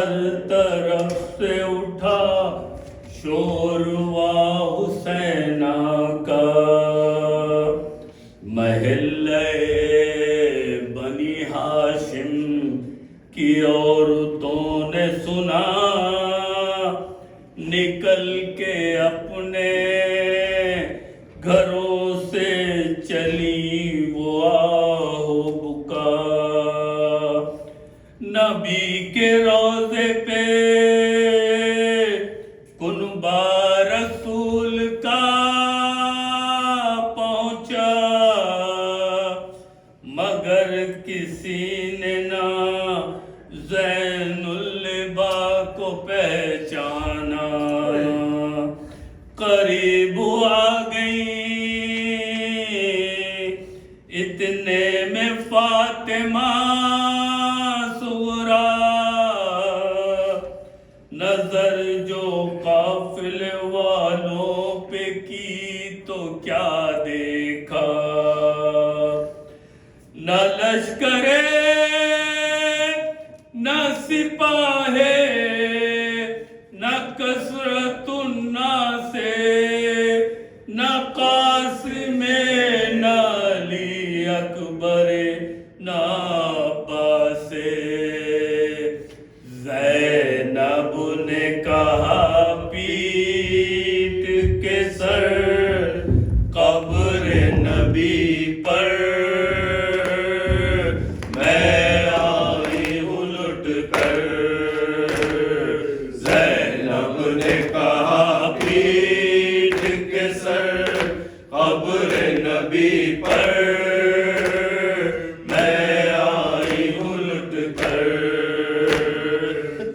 हर तरफ से उठा शोरवा हुसैना का। महल्ले बनी हाशिम की औरतों ने सुना, निकल के अपने घरों से चली वो आओ बुका। नबी के रोज़े पे कुनबा रसूल का पहुंचा, मगर किसी ने ना ज़ैनुल्लबा को पहचाना। करीब आ गई इतने में फातिमा सुगरा, नजर जो काफिले वालों पे की तो क्या देखा। न लश्करे न सिपाहे न कसरतुन्ना से, न कासिमे न अली अकबरे न अब्बासे। ज़ैनब ने कहा पीट के सर कब्र नबी पर, मैं आई हूँ लुट कर। ज़ैनब ने कहा पीट के सर कब्र नबी पर, मैं आई हूँ लुट कर।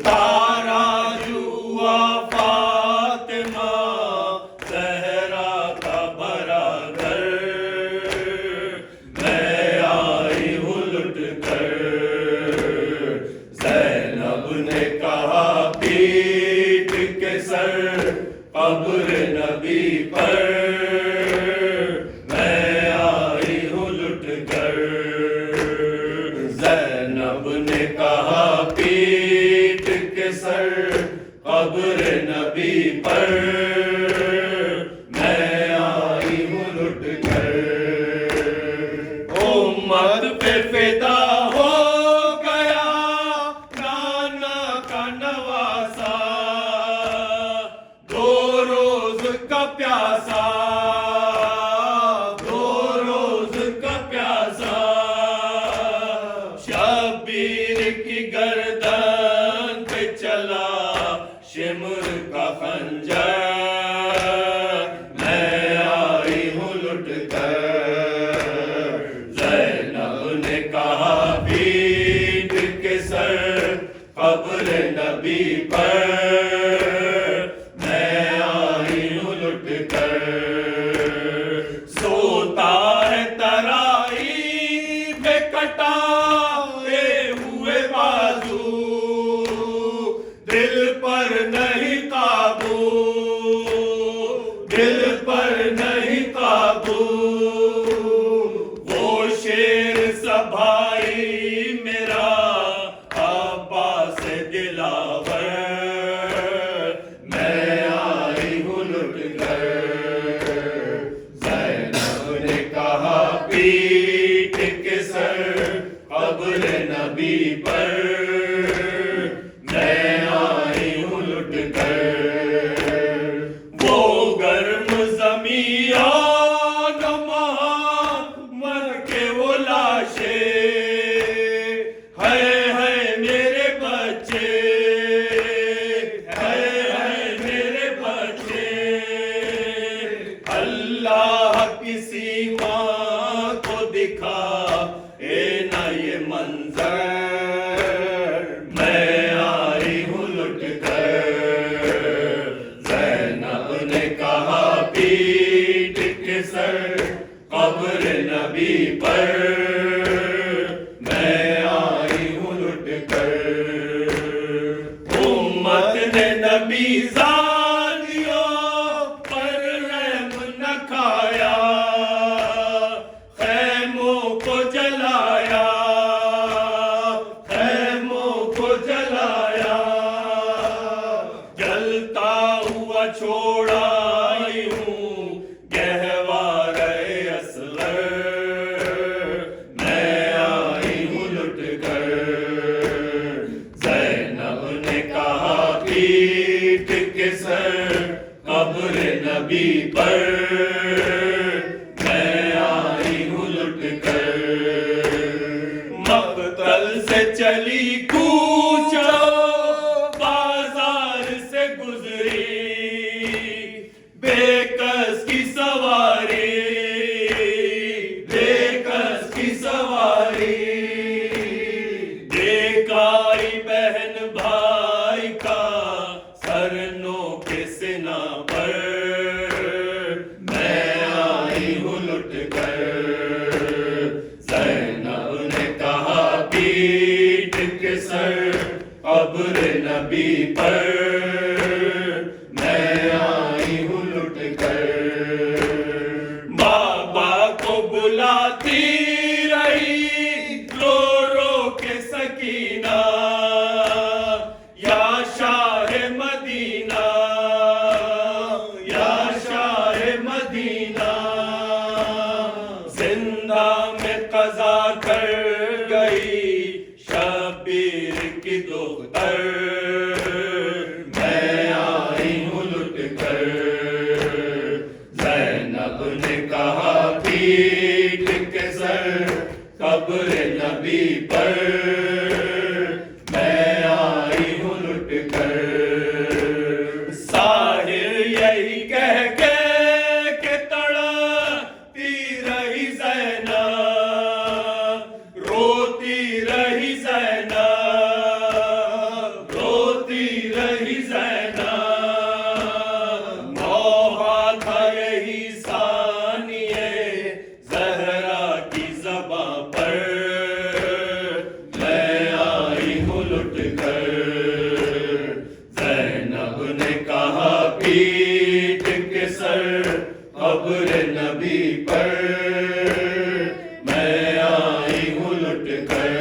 तारा जुआ फातिमा ज़हरा का भरा घर, मैं आई हूँ लुट कर। ज़ैनब ने कहा पीट के सर कब्र नबी पर, मैं आई हूँ लुट कर। ज़ैनब ने कहा पीट के सर कब्र नबी पर, मैं आई हूँ लुट कर। उम्मत पे फिदा हो गया नाना का नवासा, दो रोज का प्यासा, दो रोज का प्यासा। शबीर की गर्दन पे चला शिमर का खंजर, मैं आई हूँ लुट कर। ज़ैनब ने कहा पीट के सर कब्र नबी पर, मैं आई हूँ लुट कर। सोता है तराई पे कटाए हुए बाजू, दिल पर नहीं काबू, दिल पर नहीं काबू। वो शेर सा भाई मेरा अब्बास दिलावर, मैं आई हूँ लुट कर। ज़ैनब ने कहा पीट के सर कब्र नबी पर, मैं आई हूँ लुट कर। वो गर्म ज़मीया मर के वो लाशें, है मेरे बच्चे, है मेरे बच्चे। अल्लाह किसी माँ को दिखा ए ना ये मंजर, मैं आई हूँ लुट कर। ज़ैनब ने कहा पीट के सर कब्र नबी पर, मैं आई हूँ लुट कर। उम्मत ने नबी ज़ादियों पर रहम न खाया, खैमों को जलाया, खैमों को जलाया। छोड़ा यूं गहवारे असगर, मैं आई हूँ लुट कर। ज़ैनब ने कहा पीठ के सर कब्र नबी पर, मैं आई हूँ लुट कर। मक्तल से चली कूचा बाजार से गुजरी, बेकस की सवारी, बेकस की सवारी। देखाई बहन भाई का सर नोके सिना पर, मैं आई हूँ लुट कर। ज़ैनब ने कहा पीठ के सर कब्र नबी पर, मैं आई हूँ लुट कर। बाबा को बुलाती रही रो रो के सकीना, या शाह मदीना, या शाह मदीना। जिंदा में कज़ा कर गई शबीर की दुख्तर, मैं आई हूँ लुट कर। ज़ैनब ने कहा पीठ के सर कब्र नबी पर, मैं आई हूँ लुट कर। साहिर यही कह के तड़पती रही ज़ैनब, रोती रही ज़ैनब, रोती रही ज़ैनब। नौहा था यही सानिए ज़हरा की ज़बां पर, मैं आई हूँ लुट कर। ज़ैनब ने कहा पीठ के सर कब्र नबी पर, मैं आई हूँ लुट कर।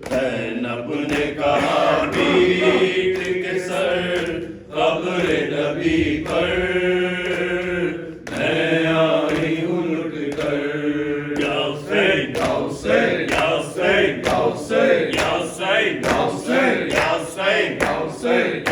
ज़ैनब ने कहा पीठ के सर कब्र नबी पर, मैं आई हूँ लुट कर। या हुसैन, या हुसैन, या हुसैन, या हुसैन, या हुसैन, या हुसैन, या हुसैन, या हुसैन।